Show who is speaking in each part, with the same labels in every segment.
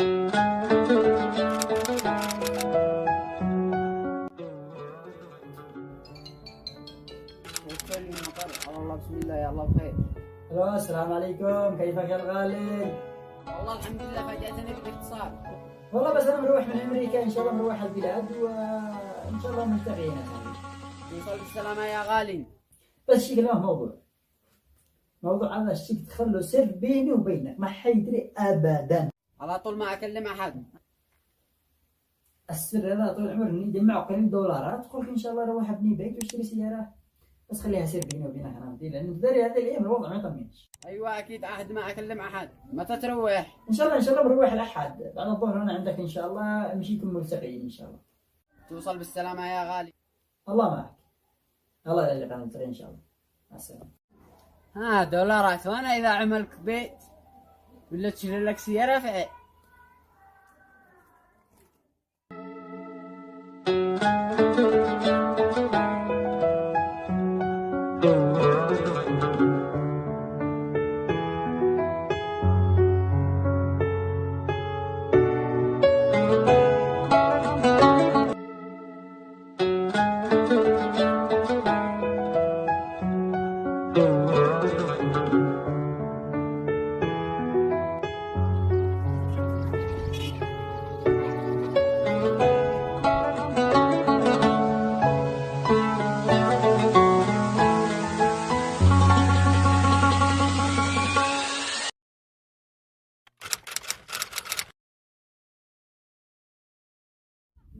Speaker 1: والله بسم الله يا الله بخير.
Speaker 2: الو السلام عليكم، كيفك يا الغالي؟
Speaker 1: والله الحمد لله فاجأتني بالاتصال.
Speaker 2: والله بس انا مروح من امريكا، ان شاء الله مروح البلاد وان شاء الله ملتقيين يا غالي.
Speaker 1: توصل بالسلامة يا غالي.
Speaker 2: بس الشيء ما موضوع هذا الشيء تخلوا سر بيني وبينك، ما حيدري ابدا.
Speaker 1: على طول ما اكلم احد.
Speaker 2: السر هذا طول عمري نجمع قليل دولارات، قلت ان شاء الله اروح ابني بيت واشتري سيارات، بس خليها سر بيني وبينك انا دي، لان تدري هذه الايام الوضع ما يطمنش.
Speaker 1: ايوه اكيد عهد ما اكلم احد. متى تروح؟
Speaker 2: ان شاء الله بنروح الاحد بعد الظهر، انا عندك ان شاء الله مشيكم ملتقيين ان شاء الله.
Speaker 1: توصل بالسلامة يا غالي.
Speaker 2: الله معك. الله يرزقنا نلتقي ان شاء الله. مع السلامة.
Speaker 1: ها دولارات، وانا اذا عملك بيت ولا تشتري لك سيارة فعل.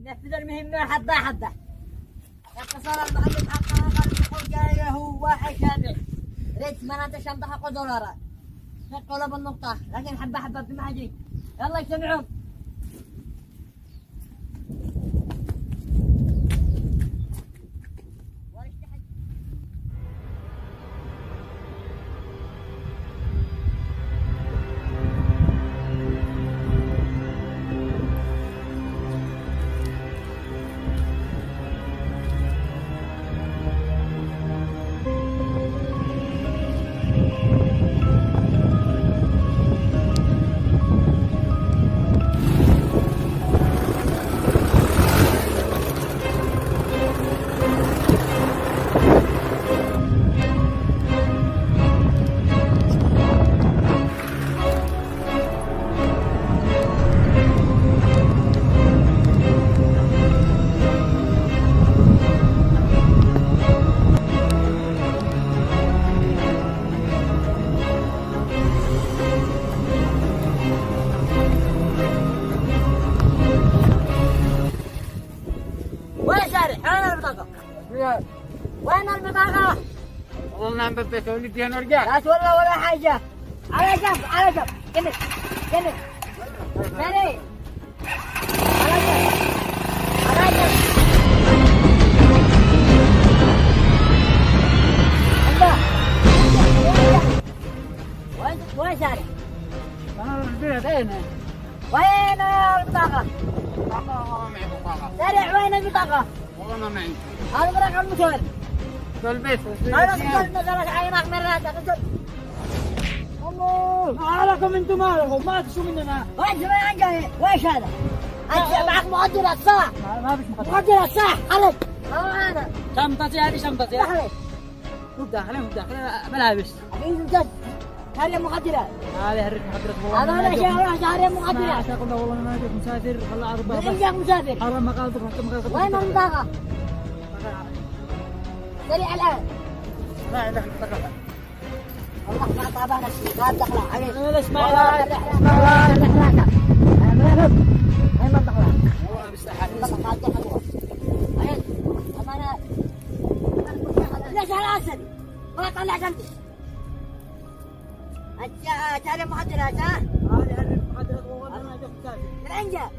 Speaker 3: نفذ المهمة حبة حبة. اتصل المعلم حقنا قال الحجاج هو واحد شابع. ريت مناطق شنطة حق دولارات. حقوا بالنقطة، لكن حبة حبة بما أجري. يلا يجتمعون. وين البطاقة؟
Speaker 1: والله نعم ببيت ولدي انا ورجع.
Speaker 3: لا تولى ولا حاجة. على جنب على جنب. كمل كمل. ثاني. على جنب. على جنب. الله. وين ساري؟
Speaker 1: انا البيت هنا.
Speaker 3: وين البطاقة؟
Speaker 1: والله معي بطاقة.
Speaker 3: سارع وين البطاقة؟
Speaker 1: والله ما معي.
Speaker 3: هذا برقم الموتور.
Speaker 1: في البيت.
Speaker 3: هذا نزلت عينك من راسك.
Speaker 1: الله ما لكم انتم، ما لكم، ما تشوا مننا.
Speaker 3: وين زمان جاي؟ ويش هذا؟ انت معك مخدرات صح؟
Speaker 1: ما فيش
Speaker 3: مخدرات صح؟ خلص. هذا
Speaker 1: شنطتي، هذه شنطتي.
Speaker 3: دخلت.
Speaker 1: مو داخله مو داخله ملابس.
Speaker 3: حبيبي جد. هذه مخدرات.
Speaker 1: هذه هرب مخدرات والله.
Speaker 3: هذا ولا شيء ولا شيء، هذه مخدرات.
Speaker 1: ما اقول والله ما جيت مسافر، خلى عربة.
Speaker 3: من جاك مسافر؟
Speaker 1: حرام مقالدك رحت مقالدك.
Speaker 3: وين البطاقة؟ سريع الآن.
Speaker 1: ما عندك بطاقة.
Speaker 3: والله ما طابانا شيء، ما دخلها عليك.
Speaker 1: انا اسمع
Speaker 3: الرحلة. هاي ما دخلها.
Speaker 1: والله بستحي.
Speaker 3: ما دخلها. هاي أمانة. ليش هالأسد؟ ما طلع جنبي. أنت تعرف مخدرات ها؟
Speaker 1: هذه هرب مخدرات والله ما جيت مسافر.
Speaker 3: من أين جاء؟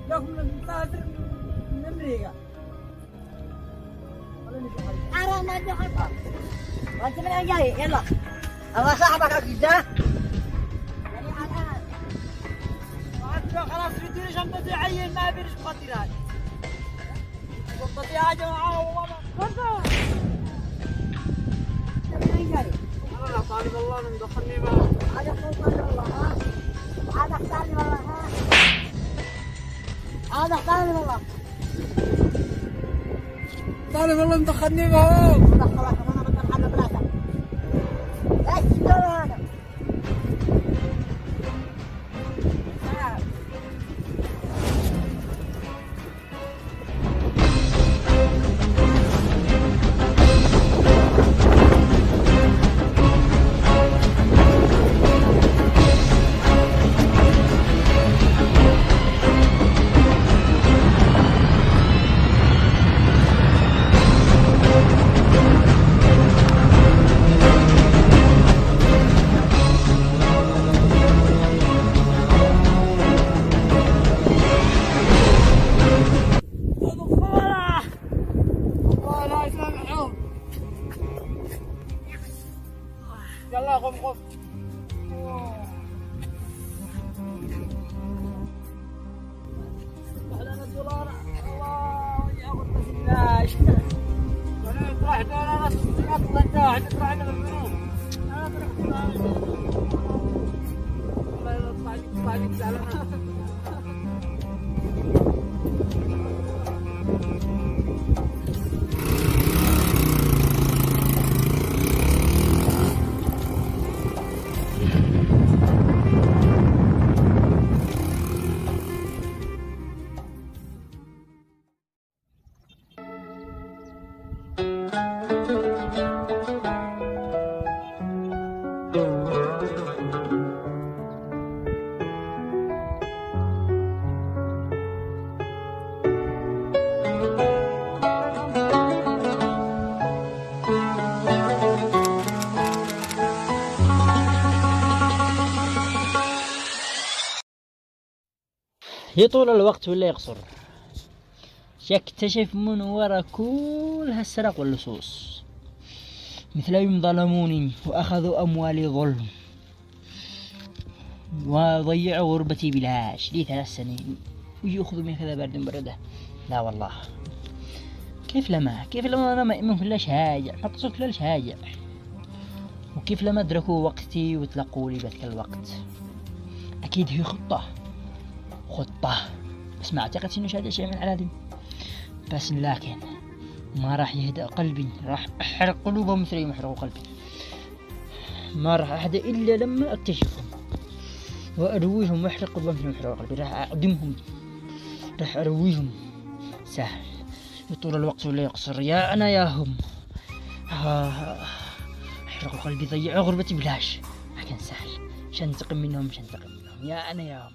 Speaker 1: جاكم من مسافر من امريكا.
Speaker 3: حرام ما دخل. وأنت من أين جاي؟ يلا. الله صاحبك أكيد ها؟
Speaker 1: خلاص بدي شنطتي عين، ما بيرش مخدرات. شنطتي يا جماعة والله ما.
Speaker 3: من أين جاي؟
Speaker 1: أنا طالب الله مدخلني معه.
Speaker 3: هذا سلطان الله ها؟ هذا اختار هذا طالب والله.
Speaker 1: طالب والله مدخلني بهم.
Speaker 3: دخلك انا بدخل على بلاده. ايش الدولار هذا؟
Speaker 1: يلا قم قم. على الدولار الله ياخذ بس الناش. انا اطرح دولار اصلا انت نطلع لنا بالبنوك. انا اطرح دولار. والله يطلع لي زعلان.
Speaker 4: يطول الوقت ولا يقصر؟ يكتشف من وراء كل هالسرق واللصوص مثل يوم ظلموني وأخذوا أموالي ظلم وضيعوا غربتي بلاش لي 3 سنين ويأخذوا من كذا برد بردة. لا والله كيف لما أنا مؤمن كلش هاجع حطوا كلش هاجع. وكيف لما أدركوا وقتي وتلقوا لي بذلك الوقت. أكيد هي خطة بس ما أعتقد إنه هذا شيء من العادي. بس لكن ما راح يهدأ قلبي، راح أحرق قلوبهم مثل ما يحرقوا قلبي. ما راح أهدأ إلا لما أكتشفهم وأرويهم وأحرق قلوبهم مثل ما يحرقوا قلبي. راح أعدمهم، راح أرويهم. سهل يطول الوقت ولا يقصر، يا أنا يا هم. أحرقوا قلبي، ضيعوا غربتي بلاش. لكن سهل شنتقم منهم يا أنا يا هم.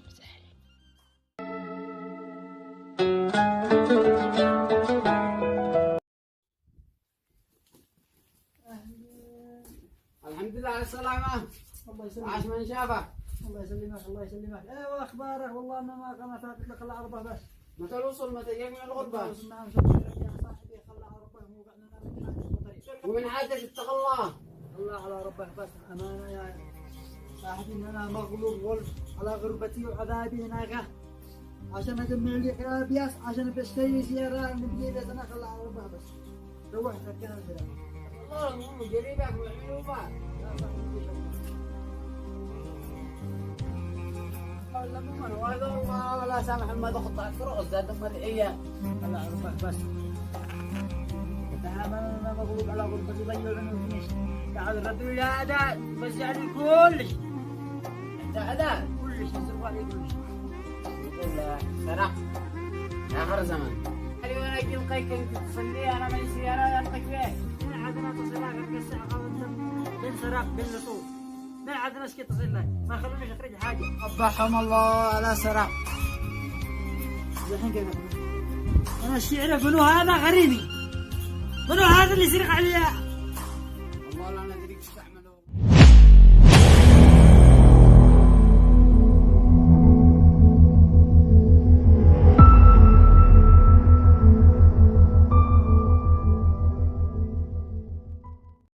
Speaker 1: الحمد لله على السلامة.
Speaker 2: الله يسلمك.
Speaker 1: عاش من شافك.
Speaker 2: الله يسلمك. ايوه اخبارك؟ والله ما فاتت لك الا عربه بس.
Speaker 1: متى الوصول؟ متى جاي من الغربة؟
Speaker 2: نعم صاحبي خلى عربه وقعنا نطريق.
Speaker 1: ومن حدث اتقى الله.
Speaker 2: الله على ربه بس امانه يا صاحبي ان انا مغلوب على غربتي وعذابي هناك عشان اجمع لي قرابيس عشان بشتري سياره من جديده. انا خلى على ربه بس روح فكرنا كده.
Speaker 1: الله مو قريبك ويعملوا بعض. وهذا الله لا سامح ما ضغط على الفرق زاد مرئية.
Speaker 2: الله يعرفك بس. تعال انا مغلوب على غربتي ضيعوني فيش. تعال الرجل يا هذا بس يعني كلش.
Speaker 1: انت هذا
Speaker 2: كلش يصرف علي كلش.
Speaker 1: يقول سرق آخر زمان. اليوم أنا ألقاك كنت تصلي أنا من سيارة ألقاك فيه.
Speaker 2: من عندنا تصلي لك الساعة قبل بالسرق باللصوص. من عندنا ايش تصل لك؟ ما خلونيش اخرج حاجة.
Speaker 1: قبحهم الله على سرق.
Speaker 2: الحين كيف انا الشعر منو هذا غريبي؟ منو هذا اللي يسرق عليا؟
Speaker 1: والله لا ندري ايش تعمل.